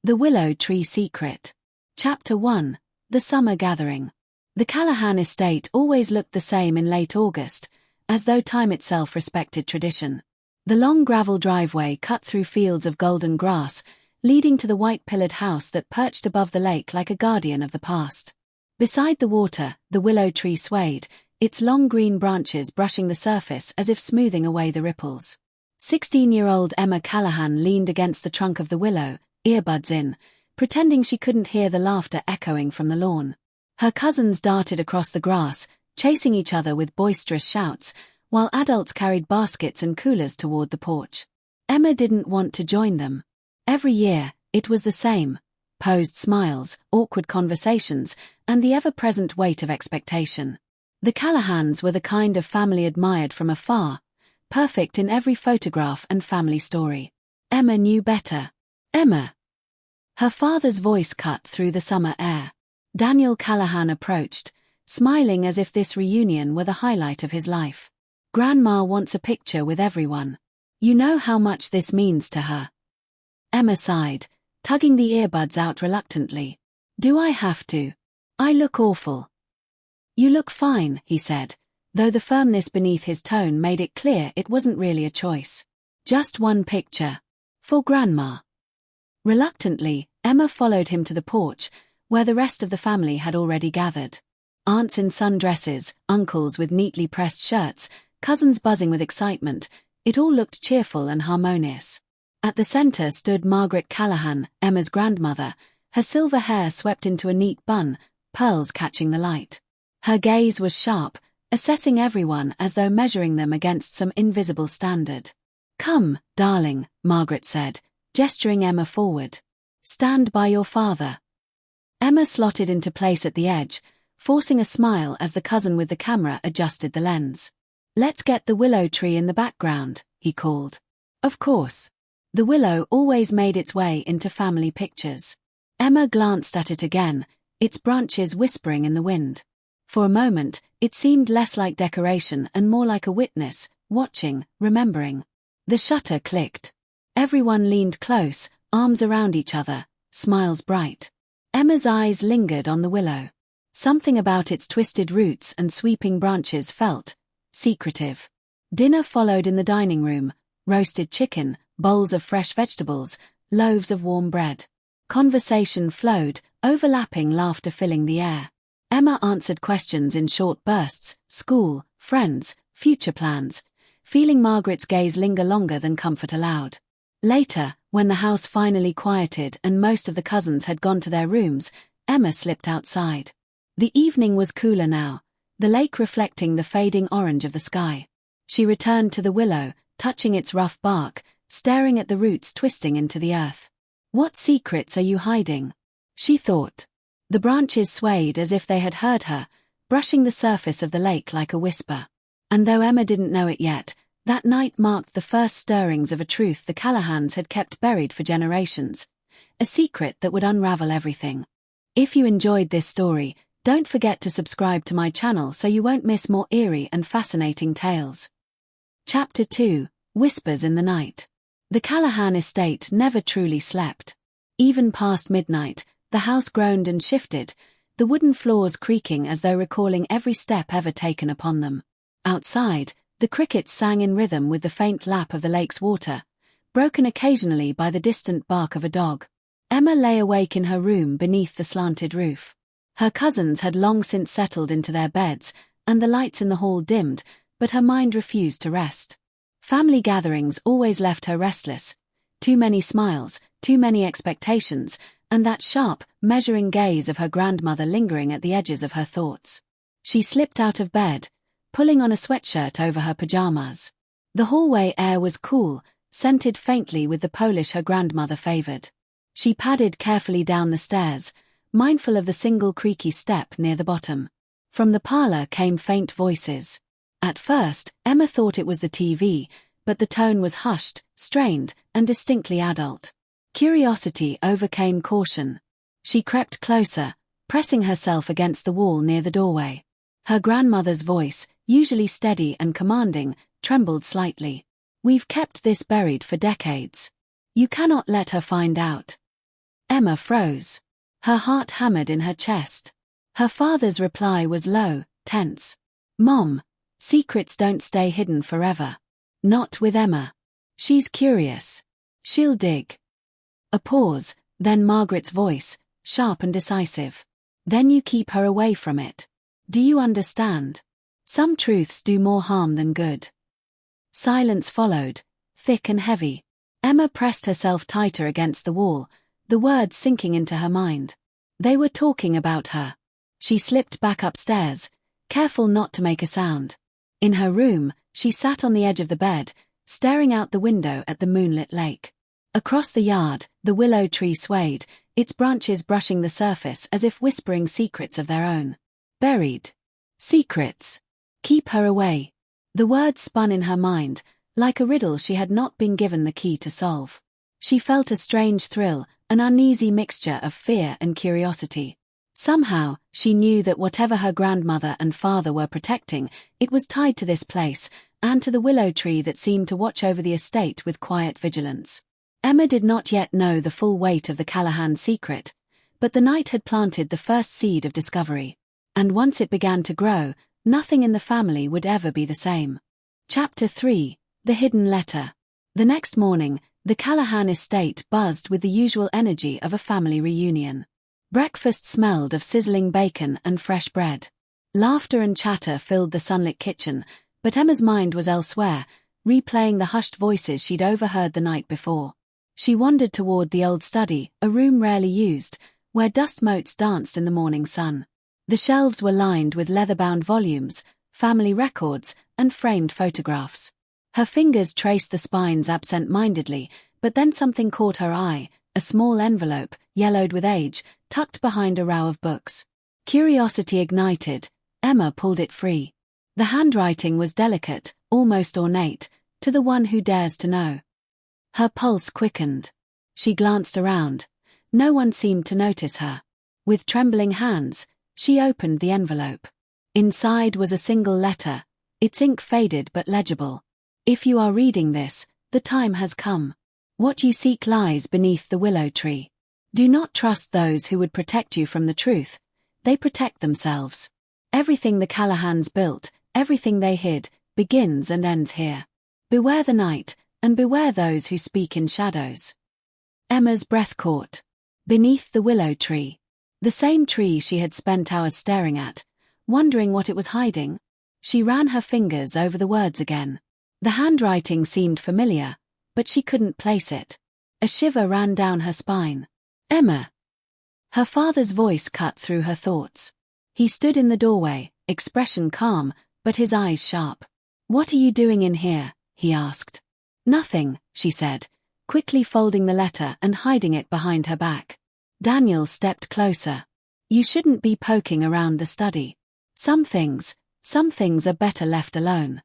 The Willow Tree Secret. Chapter 1. The Summer Gathering. The Callahan estate always looked the same in late August, as though time itself respected tradition. The long gravel driveway cut through fields of golden grass, leading to the white-pillared house that perched above the lake like a guardian of the past. Beside the water, the willow tree swayed, its long green branches brushing the surface as if smoothing away the ripples. 16-year-old Emma Callahan leaned against the trunk of the willow, earbuds in, pretending she couldn't hear the laughter echoing from the lawn. Her cousins darted across the grass, chasing each other with boisterous shouts, while adults carried baskets and coolers toward the porch. Emma didn't want to join them. Every year, it was the same: posed smiles, awkward conversations, and the ever-present weight of expectation. The Callahans were the kind of family admired from afar, perfect in every photograph and family story. Emma knew better. Emma! Her father's voice cut through the summer air. Daniel Callahan approached, smiling as if this reunion were the highlight of his life. "Grandma wants a picture with everyone. You know how much this means to her." Emma sighed, tugging the earbuds out reluctantly. "Do I have to? I look awful." "You look fine," he said, though the firmness beneath his tone made it clear it wasn't really a choice. "Just one picture. For Grandma." Reluctantly, Emma followed him to the porch, where the rest of the family had already gathered. Aunts in sundresses, uncles with neatly pressed shirts, cousins buzzing with excitement, it all looked cheerful and harmonious. At the center stood Margaret Callahan, Emma's grandmother, her silver hair swept into a neat bun, pearls catching the light. Her gaze was sharp, assessing everyone as though measuring them against some invisible standard. "Come, darling," Margaret said, gesturing Emma forward. "Stand by your father." Emma slotted into place at the edge, forcing a smile as the cousin with the camera adjusted the lens. "Let's get the willow tree in the background," he called. Of course. The willow always made its way into family pictures. Emma glanced at it again, its branches whispering in the wind. For a moment, it seemed less like decoration and more like a witness, watching, remembering. The shutter clicked. Everyone leaned close, arms around each other, smiles bright. Emma's eyes lingered on the willow. Something about its twisted roots and sweeping branches felt secretive. Dinner followed in the dining room: roasted chicken, bowls of fresh vegetables, loaves of warm bread. Conversation flowed, overlapping laughter filling the air. Emma answered questions in short bursts: school, friends, future plans, feeling Margaret's gaze linger longer than comfort allowed. Later, when the house finally quieted and most of the cousins had gone to their rooms, Emma slipped outside. The evening was cooler now, the lake reflecting the fading orange of the sky. She returned to the willow, touching its rough bark, staring at the roots twisting into the earth. "What secrets are you hiding?" she thought. The branches swayed as if they had heard her, brushing the surface of the lake like a whisper. And though Emma didn't know it yet, that night marked the first stirrings of a truth the Callahans had kept buried for generations, a secret that would unravel everything. If you enjoyed this story, don't forget to subscribe to my channel so you won't miss more eerie and fascinating tales. Chapter 2. Whispers in the Night. The Callahan estate never truly slept. Even past midnight, the house groaned and shifted, the wooden floors creaking as though recalling every step ever taken upon them. Outside, the crickets sang in rhythm with the faint lap of the lake's water, broken occasionally by the distant bark of a dog. Emma lay awake in her room beneath the slanted roof. Her cousins had long since settled into their beds, and the lights in the hall dimmed, but her mind refused to rest. Family gatherings always left her restless. Too many smiles, too many expectations, and that sharp, measuring gaze of her grandmother lingering at the edges of her thoughts. She slipped out of bed, pulling on a sweatshirt over her pajamas. The hallway air was cool, scented faintly with the polish her grandmother favored. She padded carefully down the stairs, mindful of the single creaky step near the bottom. From the parlor came faint voices. At first, Emma thought it was the TV, but the tone was hushed, strained, and distinctly adult. Curiosity overcame caution. She crept closer, pressing herself against the wall near the doorway. Her grandmother's voice, usually steady and commanding, trembled slightly. "We've kept this buried for decades. You cannot let her find out." Emma froze. Her heart hammered in her chest. Her father's reply was low, tense. "Mom, secrets don't stay hidden forever. Not with Emma. She's curious. She'll dig." A pause, then Margaret's voice, sharp and decisive. "Then you keep her away from it. Do you understand? Some truths do more harm than good." Silence followed, thick and heavy. Emma pressed herself tighter against the wall, the words sinking into her mind. They were talking about her. She slipped back upstairs, careful not to make a sound. In her room, she sat on the edge of the bed, staring out the window at the moonlit lake. Across the yard, the willow tree swayed, its branches brushing the surface as if whispering secrets of their own. Buried. Secrets. Keep her away. The words spun in her mind, like a riddle she had not been given the key to solve. She felt a strange thrill, an uneasy mixture of fear and curiosity. Somehow, she knew that whatever her grandmother and father were protecting, it was tied to this place, and to the willow tree that seemed to watch over the estate with quiet vigilance. Emma did not yet know the full weight of the Callahan secret, but the night had planted the first seed of discovery. And once it began to grow, nothing in the family would ever be the same. Chapter 3: The Hidden Letter. The next morning, the Callahan estate buzzed with the usual energy of a family reunion. Breakfast smelled of sizzling bacon and fresh bread. Laughter and chatter filled the sunlit kitchen, but Emma's mind was elsewhere, replaying the hushed voices she'd overheard the night before. She wandered toward the old study, a room rarely used, where dust motes danced in the morning sun. The shelves were lined with leather-bound volumes, family records, and framed photographs. Her fingers traced the spines absent-mindedly, but then something caught her eye, a small envelope, yellowed with age, tucked behind a row of books. Curiosity ignited. Emma pulled it free. The handwriting was delicate, almost ornate, to the one who dares to know. Her pulse quickened. She glanced around. No one seemed to notice her. With trembling hands, she opened the envelope. Inside was a single letter, its ink faded but legible. "If you are reading this, the time has come. What you seek lies beneath the willow tree. Do not trust those who would protect you from the truth. They protect themselves. Everything the Callahans built, everything they hid, begins and ends here. Beware the night, and beware those who speak in shadows." Emma's breath caught. Beneath the willow tree. The same tree she had spent hours staring at, wondering what it was hiding. She ran her fingers over the words again. The handwriting seemed familiar, but she couldn't place it. A shiver ran down her spine. "Emma!" Her father's voice cut through her thoughts. He stood in the doorway, expression calm, but his eyes sharp. "What are you doing in here?" he asked. "Nothing," she said, quickly folding the letter and hiding it behind her back. Daniel stepped closer. "You shouldn't be poking around the study. Some things are better left alone."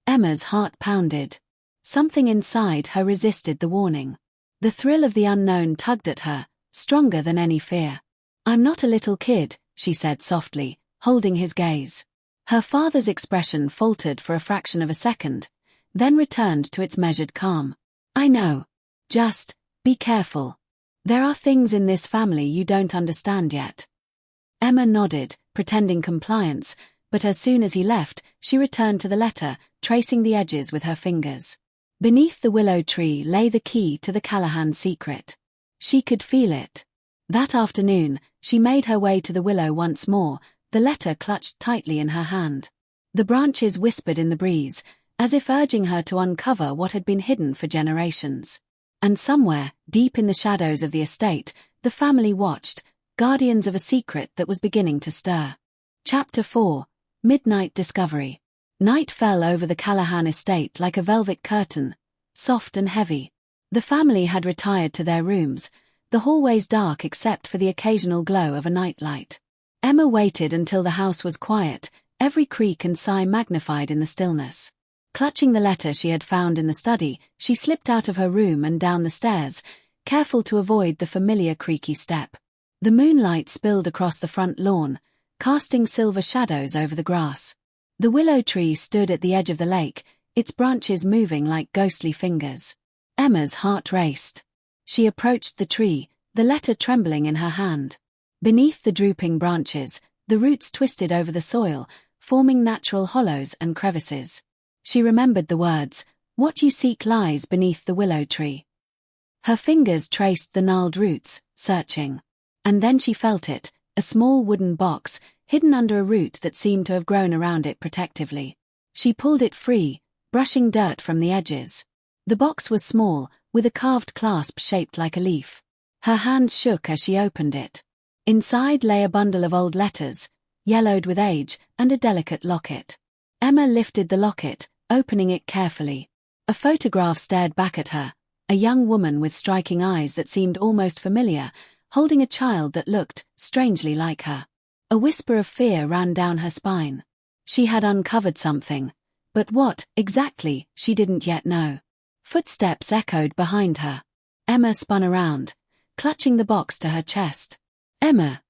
Emma's heart pounded. Something inside her resisted the warning. The thrill of the unknown tugged at her, stronger than any fear. "I'm not a little kid," she said softly, holding his gaze. Her father's expression faltered for a fraction of a second, then returned to its measured calm. "I know. Just, be careful. There are things in this family you don't understand yet." Emma nodded, pretending compliance, but as soon as he left, she returned to the letter, tracing the edges with her fingers. Beneath the willow tree lay the key to the Callahan secret. She could feel it. That afternoon, she made her way to the willow once more, the letter clutched tightly in her hand. The branches whispered in the breeze, as if urging her to uncover what had been hidden for generations. And somewhere, deep in the shadows of the estate, the family watched, guardians of a secret that was beginning to stir. Chapter 4: Midnight Discovery. Night fell over the Callahan estate like a velvet curtain, soft and heavy. The family had retired to their rooms, the hallways dark except for the occasional glow of a nightlight. Emma waited until the house was quiet, every creak and sigh magnified in the stillness. Clutching the letter she had found in the study, she slipped out of her room and down the stairs, careful to avoid the familiar creaky step. The moonlight spilled across the front lawn, casting silver shadows over the grass. The willow tree stood at the edge of the lake, its branches moving like ghostly fingers. Emma's heart raced. She approached the tree, the letter trembling in her hand. Beneath the drooping branches, the roots twisted over the soil, forming natural hollows and crevices. She remembered the words, "What you seek lies beneath the willow tree." Her fingers traced the gnarled roots, searching. And then she felt it, a small wooden box, hidden under a root that seemed to have grown around it protectively. She pulled it free, brushing dirt from the edges. The box was small, with a carved clasp shaped like a leaf. Her hands shook as she opened it. Inside lay a bundle of old letters, yellowed with age, and a delicate locket. Emma lifted the locket, opening it carefully. A photograph stared back at her, a young woman with striking eyes that seemed almost familiar, holding a child that looked strangely like her. A whisper of fear ran down her spine. She had uncovered something, but what, exactly, she didn't yet know. Footsteps echoed behind her. Emma spun around, clutching the box to her chest. "Emma!"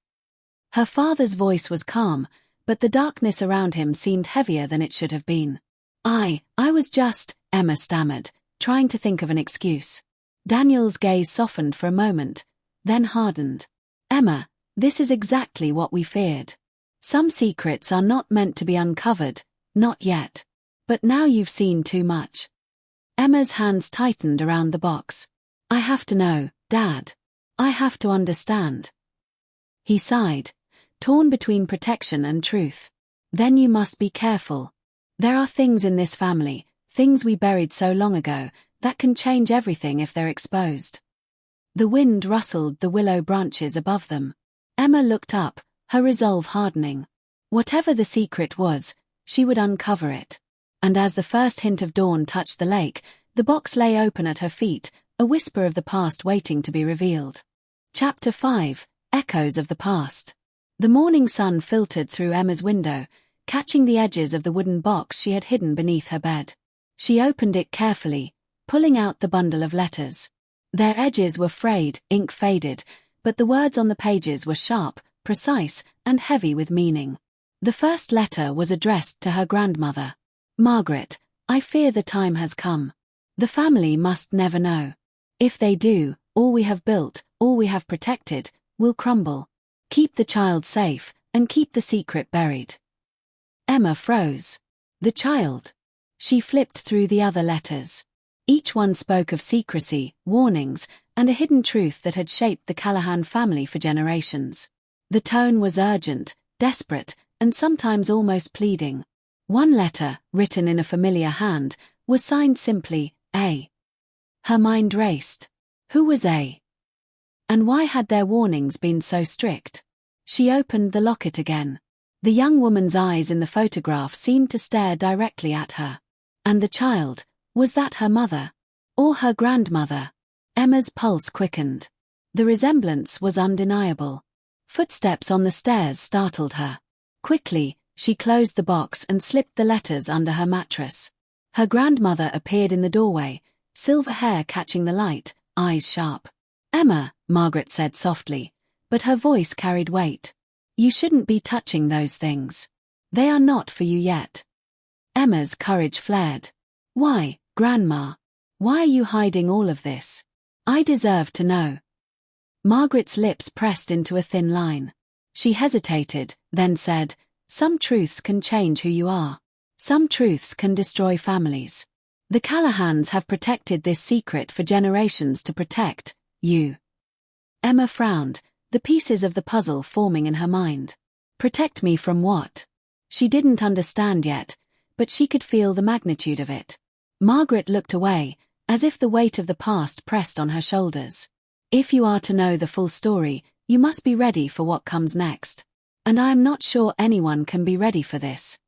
Her father's voice was calm, but the darkness around him seemed heavier than it should have been. I was just," Emma stammered, trying to think of an excuse. Daniel's gaze softened for a moment, then hardened. "Emma, this is exactly what we feared. Some secrets are not meant to be uncovered, not yet. But now you've seen too much." Emma's hands tightened around the box. "I have to know, Dad. I have to understand." He sighed, torn between protection and truth. "Then you must be careful. There are things in this family, things we buried so long ago, that can change everything if they're exposed." The wind rustled the willow branches above them. Emma looked up, her resolve hardening. Whatever the secret was, she would uncover it. And as the first hint of dawn touched the lake, the box lay open at her feet, a whisper of the past waiting to be revealed. Chapter 5: Echoes of the Past. The morning sun filtered through Emma's window, catching the edges of the wooden box she had hidden beneath her bed. She opened it carefully, pulling out the bundle of letters. Their edges were frayed, ink faded, but the words on the pages were sharp, precise, and heavy with meaning. The first letter was addressed to her grandmother. "Margaret, I fear the time has come. The family must never know. If they do, all we have built, all we have protected, will crumble. Keep the child safe, and keep the secret buried." Emma froze. The child. She flipped through the other letters. Each one spoke of secrecy, warnings, and a hidden truth that had shaped the Callahan family for generations. The tone was urgent, desperate, and sometimes almost pleading. One letter, written in a familiar hand, was signed simply, A. Her mind raced. Who was A? And why had their warnings been so strict? She opened the locket again. The young woman's eyes in the photograph seemed to stare directly at her. And the child, was that her mother? Or her grandmother? Emma's pulse quickened. The resemblance was undeniable. Footsteps on the stairs startled her. Quickly, she closed the box and slipped the letters under her mattress. Her grandmother appeared in the doorway, silver hair catching the light, eyes sharp. "Emma," Margaret said softly, but her voice carried weight. "You shouldn't be touching those things. They are not for you yet." Emma's courage flared. "Why, Grandma? Why are you hiding all of this? I deserve to know." Margaret's lips pressed into a thin line. She hesitated, then said, "Some truths can change who you are. Some truths can destroy families. The Callahans have protected this secret for generations to protect you." Emma frowned, the pieces of the puzzle forming in her mind. Protect me from what? She didn't understand yet, but she could feel the magnitude of it. Margaret looked away, as if the weight of the past pressed on her shoulders. "If you are to know the full story, you must be ready for what comes next. And I am not sure anyone can be ready for this."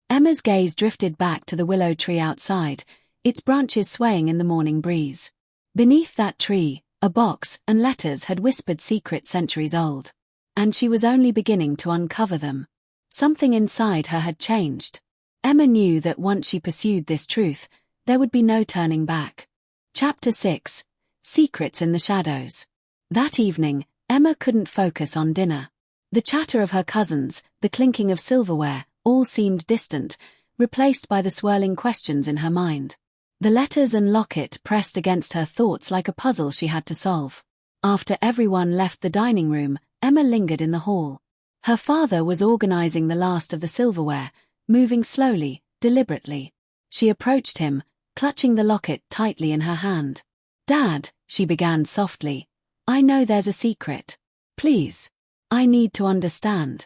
Emma's gaze drifted back to the willow tree outside, its branches swaying in the morning breeze. Beneath that tree, a box and letters had whispered secrets centuries old. And she was only beginning to uncover them. Something inside her had changed. Emma knew that once she pursued this truth, there would be no turning back. Chapter 6: Secrets in the Shadows. That evening, Emma couldn't focus on dinner. The chatter of her cousins, the clinking of silverware, all seemed distant, replaced by the swirling questions in her mind. The letters and locket pressed against her thoughts like a puzzle she had to solve. After everyone left the dining room, Emma lingered in the hall. Her father was organizing the last of the silverware, moving slowly, deliberately. She approached him, clutching the locket tightly in her hand. "Dad," she began softly, "I know there's a secret. Please. I need to understand."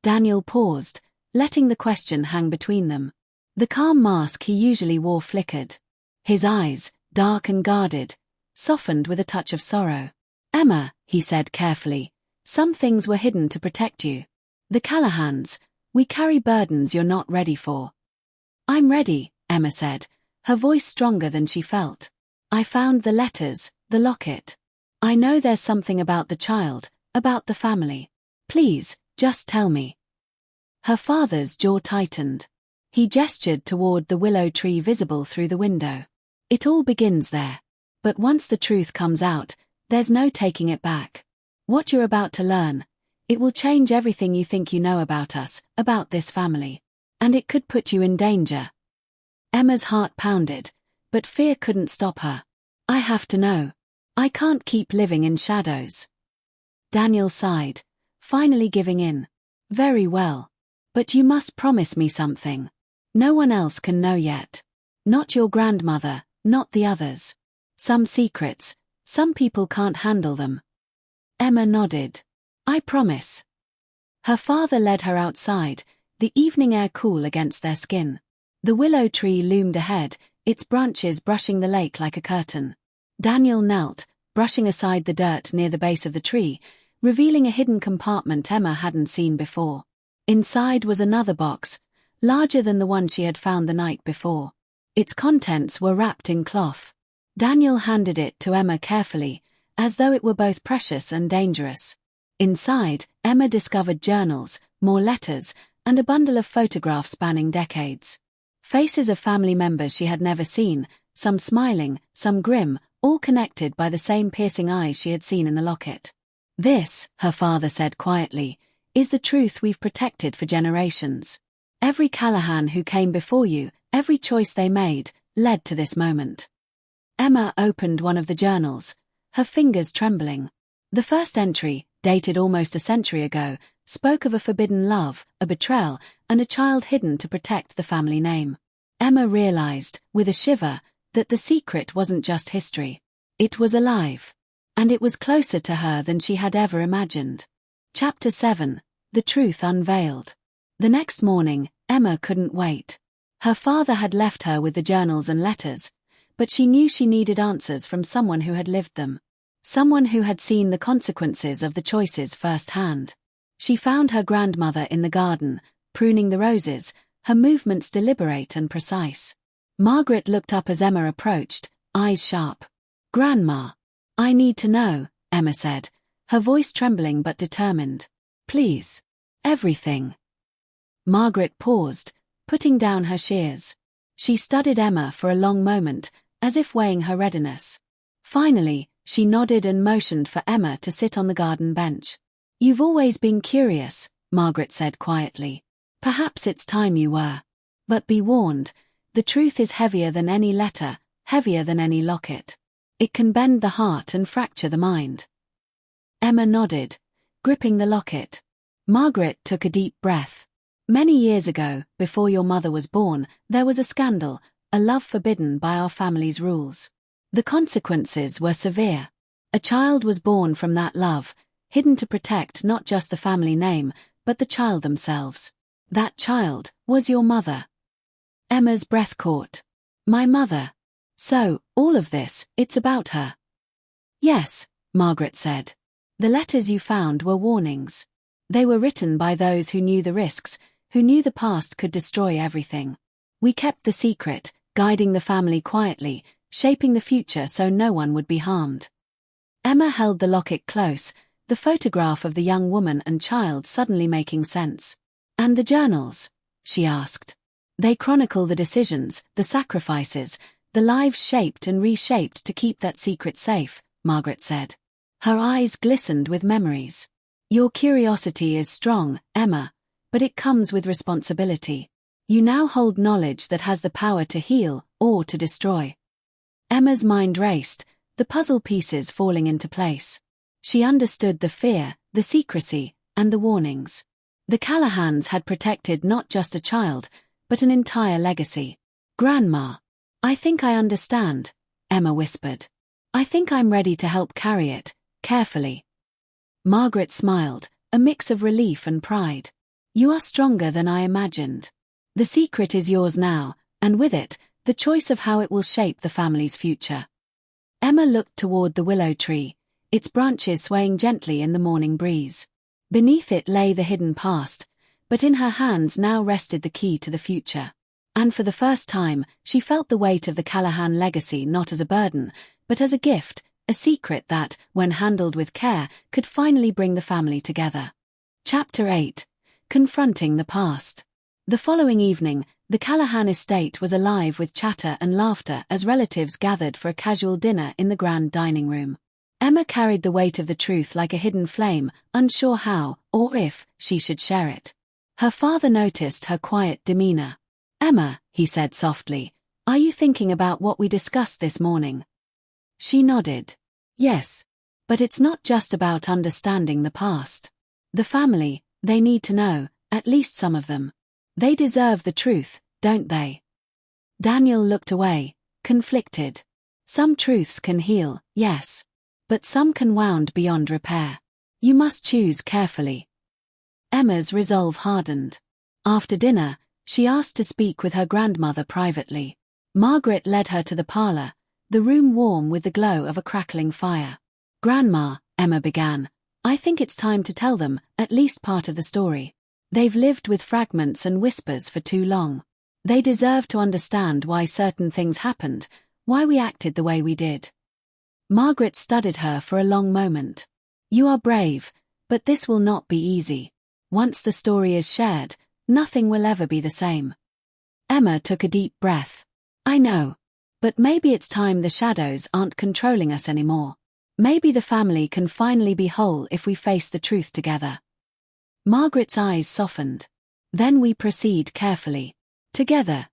Daniel paused, letting the question hang between them. The calm mask he usually wore flickered. His eyes, dark and guarded, softened with a touch of sorrow. "Emma," he said carefully, "some things were hidden to protect you. The Callahans, we carry burdens you're not ready for." "I'm ready," Emma said, her voice stronger than she felt. "I found the letters, the locket. I know there's something about the child, about the family. Please, just tell me." Her father's jaw tightened. He gestured toward the willow tree visible through the window. "It all begins there. But once the truth comes out, there's no taking it back. What you're about to learn, it will change everything you think you know about us, about this family. And it could put you in danger." Emma's heart pounded, but fear couldn't stop her. "I have to know. I can't keep living in shadows." Daniel sighed, finally giving in. "Very well. But you must promise me something. No one else can know yet. Not your grandmother, not the others. Some secrets, some people can't handle them." Emma nodded. "I promise." Her father led her outside, the evening air cool against their skin. The willow tree loomed ahead, its branches brushing the lake like a curtain. Daniel knelt, brushing aside the dirt near the base of the tree, revealing a hidden compartment Emma hadn't seen before. Inside was another box, larger than the one she had found the night before. Its contents were wrapped in cloth. Daniel handed it to Emma carefully, as though it were both precious and dangerous. Inside, Emma discovered journals, more letters, and a bundle of photographs spanning decades. Faces of family members she had never seen, some smiling, some grim, all connected by the same piercing eyes she had seen in the locket. "This," her father said quietly, "is the truth we've protected for generations. Every Callahan who came before you, every choice they made, led to this moment." Emma opened one of the journals, her fingers trembling. The first entry, dated almost a century ago, spoke of a forbidden love, a betrayal, and a child hidden to protect the family name. Emma realized, with a shiver, that the secret wasn't just history. It was alive. And it was closer to her than she had ever imagined. Chapter 7. The Truth Unveiled. The next morning, Emma couldn't wait. Her father had left her with the journals and letters, but she knew she needed answers from someone who had lived them. Someone who had seen the consequences of the choices firsthand. She found her grandmother in the garden, pruning the roses, her movements deliberate and precise. Margaret looked up as Emma approached, eyes sharp. "Grandma. I need to know," Emma said, her voice trembling but determined. "Please. Everything." Margaret paused, putting down her shears. She studied Emma for a long moment, as if weighing her readiness. Finally, she nodded and motioned for Emma to sit on the garden bench. "You've always been curious," Margaret said quietly. "Perhaps it's time you were. But be warned, the truth is heavier than any letter, heavier than any locket. It can bend the heart and fracture the mind." Emma nodded, gripping the locket. Margaret took a deep breath. "Many years ago, before your mother was born, there was a scandal, a love forbidden by our family's rules. The consequences were severe. A child was born from that love, hidden to protect not just the family name, but the child themselves. That child was your mother." Emma's breath caught. "My mother. So, all of this, it's about her." "Yes," Margaret said. "The letters you found were warnings. They were written by those who knew the risks, who knew the past could destroy everything. We kept the secret, guiding the family quietly, shaping the future so no one would be harmed." Emma held the locket close, the photograph of the young woman and child suddenly making sense. "And the journals?" she asked. "They chronicle the decisions, the sacrifices, the lives shaped and reshaped to keep that secret safe," Margaret said. Her eyes glistened with memories. "Your curiosity is strong, Emma, but it comes with responsibility. You now hold knowledge that has the power to heal or to destroy." Emma's mind raced, the puzzle pieces falling into place. She understood the fear, the secrecy, and the warnings. The Callahans had protected not just a child, but an entire legacy. "Grandma, I think I understand," Emma whispered. "I think I'm ready to help carry it, carefully." Margaret smiled, a mix of relief and pride. "You are stronger than I imagined. The secret is yours now, and with it, the choice of how it will shape the family's future." Emma looked toward the willow tree, its branches swaying gently in the morning breeze. Beneath it lay the hidden past, but in her hands now rested the key to the future. And for the first time, she felt the weight of the Callahan legacy not as a burden, but as a gift, a secret that, when handled with care, could finally bring the family together. Chapter 8. Confronting the Past. The following evening, the Callahan estate was alive with chatter and laughter as relatives gathered for a casual dinner in the grand dining room. Emma carried the weight of the truth like a hidden flame, unsure how, or if, she should share it. Her father noticed her quiet demeanor. "Emma," he said softly, "are you thinking about what we discussed this morning?" She nodded. "Yes. But it's not just about understanding the past. The family, they need to know, at least some of them. They deserve the truth, don't they?" Daniel looked away, conflicted. "Some truths can heal, yes. But some can wound beyond repair. You must choose carefully." Emma's resolve hardened. After dinner, she asked to speak with her grandmother privately. Margaret led her to the parlor, the room warm with the glow of a crackling fire. "Grandma," Emma began, "I think it's time to tell them at least part of the story. They've lived with fragments and whispers for too long. They deserve to understand why certain things happened, why we acted the way we did." Margaret studied her for a long moment. "You are brave, but this will not be easy. Once the story is shared, nothing will ever be the same." Emma took a deep breath. "I know. But maybe it's time the shadows aren't controlling us anymore. Maybe the family can finally be whole if we face the truth together." Margaret's eyes softened. "Then we proceed carefully. Together."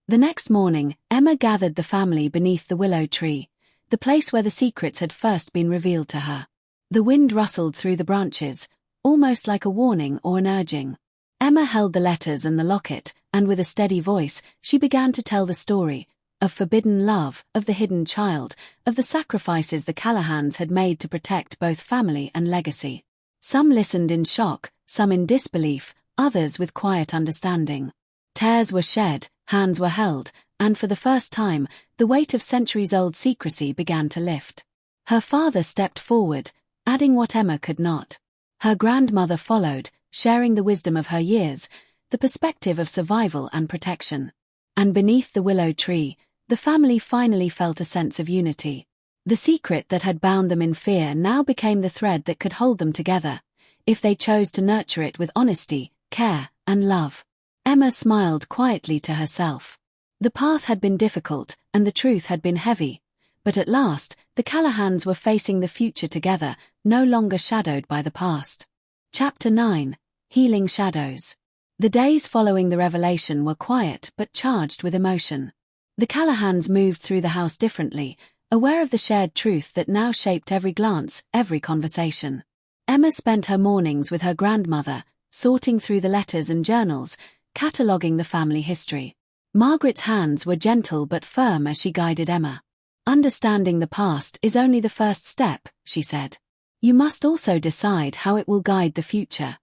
The next morning, Emma gathered the family beneath the willow tree, the place where the secrets had first been revealed to her. The wind rustled through the branches, almost like a warning or an urging. Emma held the letters and the locket, and with a steady voice, she began to tell the story of forbidden love, of the hidden child, of the sacrifices the Callahans had made to protect both family and legacy. Some listened in shock, some in disbelief, others with quiet understanding. Tears were shed, hands were held, and for the first time, the weight of centuries-old secrecy began to lift. Her father stepped forward, adding what Emma could not. Her grandmother followed, sharing the wisdom of her years, the perspective of survival and protection. And beneath the willow tree, the family finally felt a sense of unity. The secret that had bound them in fear now became the thread that could hold them together, if they chose to nurture it with honesty, care, and love. Emma smiled quietly to herself. The path had been difficult, and the truth had been heavy, but at last, the Callahans were facing the future together, no longer shadowed by the past. Chapter 9. Healing Shadows. The days following the revelation were quiet but charged with emotion. The Callahans moved through the house differently, aware of the shared truth that now shaped every glance, every conversation. Emma spent her mornings with her grandmother, sorting through the letters and journals, cataloguing the family history. Margaret's hands were gentle but firm as she guided Emma. "Understanding the past is only the first step," she said. "You must also decide how it will guide the future."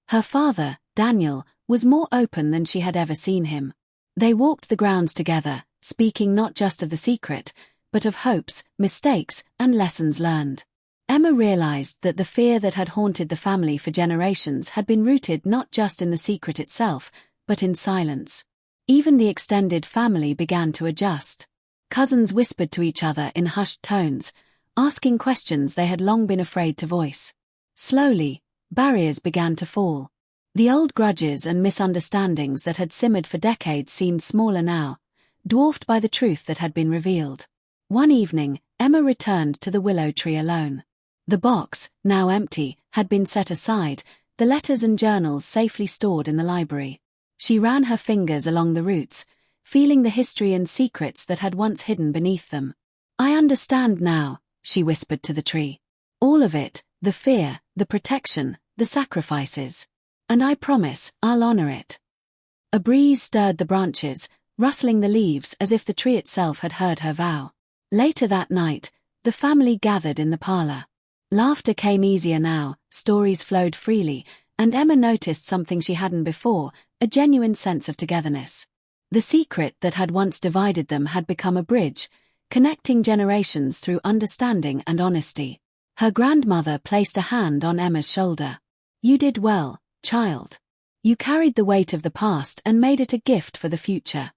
Her father, Daniel, was more open than she had ever seen him. They walked the grounds together, speaking not just of the secret, but of hopes, mistakes, and lessons learned. Emma realized that the fear that had haunted the family for generations had been rooted not just in the secret itself, but in silence. Even the extended family began to adjust. Cousins whispered to each other in hushed tones, asking questions they had long been afraid to voice. Slowly, barriers began to fall. The old grudges and misunderstandings that had simmered for decades seemed smaller now, dwarfed by the truth that had been revealed. One evening, Emma returned to the willow tree alone. The box, now empty, had been set aside, the letters and journals safely stored in the library. She ran her fingers along the roots, feeling the history and secrets that had once hidden beneath them. I understand now, she whispered to the tree. All of it, the fear, the protection, the sacrifices. And I promise, I'll honor it. A breeze stirred the branches, rustling the leaves as if the tree itself had heard her vow. Later that night, the family gathered in the parlor. Laughter came easier now, stories flowed freely, and Emma noticed something she hadn't before, a genuine sense of togetherness. The secret that had once divided them had become a bridge, connecting generations through understanding and honesty. Her grandmother placed a hand on Emma's shoulder. You did well, child. You carried the weight of the past and made it a gift for the future.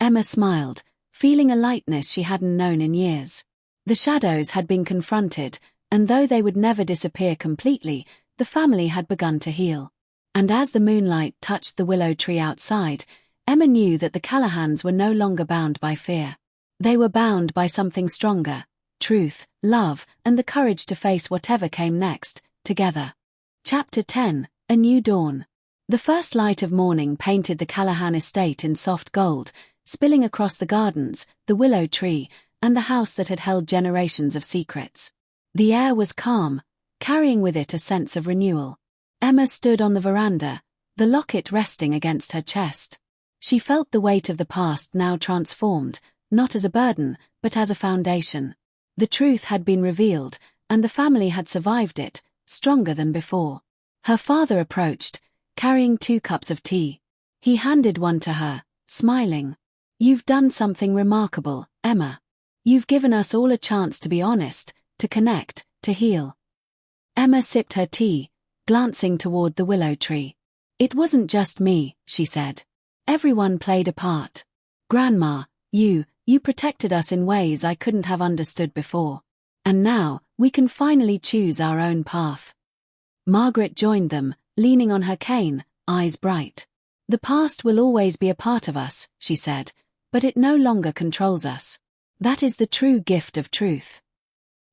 Emma smiled, feeling a lightness she hadn't known in years. The shadows had been confronted, and though they would never disappear completely, the family had begun to heal. And as the moonlight touched the willow tree outside, Emma knew that the Callahans were no longer bound by fear. They were bound by something stronger: truth, love, and the courage to face whatever came next, together. Chapter 10: A New Dawn. The first light of morning painted the Callahan estate in soft gold, spilling across the gardens, the willow tree, and the house that had held generations of secrets. The air was calm, carrying with it a sense of renewal. Emma stood on the veranda, the locket resting against her chest. She felt the weight of the past now transformed, not as a burden, but as a foundation. The truth had been revealed, and the family had survived it, stronger than before. Her father approached, carrying 2 cups of tea. He handed one to her, smiling. You've done something remarkable, Emma. You've given us all a chance to be honest, to connect, to heal. Emma sipped her tea, glancing toward the willow tree. It wasn't just me, she said. Everyone played a part. Grandma, you protected us in ways I couldn't have understood before. And now, we can finally choose our own path. Margaret joined them, leaning on her cane, eyes bright. The past will always be a part of us, she said, but it no longer controls us. That is the true gift of truth.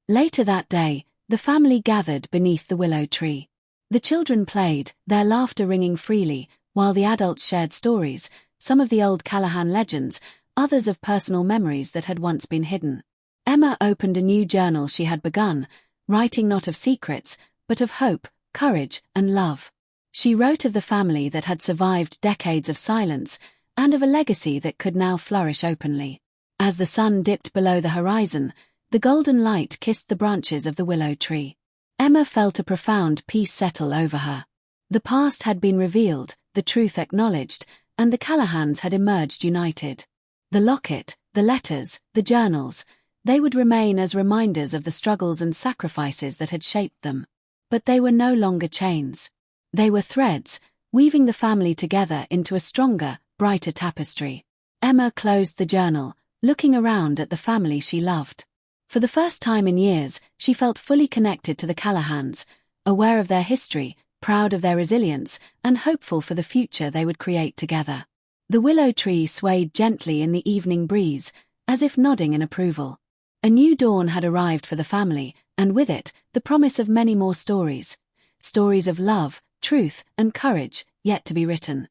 Later that day, the family gathered beneath the willow tree. The children played, their laughter ringing freely, while the adults shared stories, some of the old Callahan legends, others of personal memories that had once been hidden. Emma opened a new journal she had begun, writing not of secrets, but of hope, courage, and love. She wrote of the family that had survived decades of silence, and of a legacy that could now flourish openly. As the sun dipped below the horizon, the golden light kissed the branches of the willow tree. Emma felt a profound peace settle over her. The past had been revealed, the truth acknowledged, and the Callahans had emerged united. The locket, the letters, the journals, they would remain as reminders of the struggles and sacrifices that had shaped them. But they were no longer chains. They were threads, weaving the family together into a stronger, brighter tapestry. Emma closed the journal, looking around at the family she loved. For the first time in years, she felt fully connected to the Callahans, aware of their history, proud of their resilience, and hopeful for the future they would create together. The willow tree swayed gently in the evening breeze, as if nodding in approval. A new dawn had arrived for the family, and with it, the promise of many more stories. Stories of love, truth, and courage, yet to be written.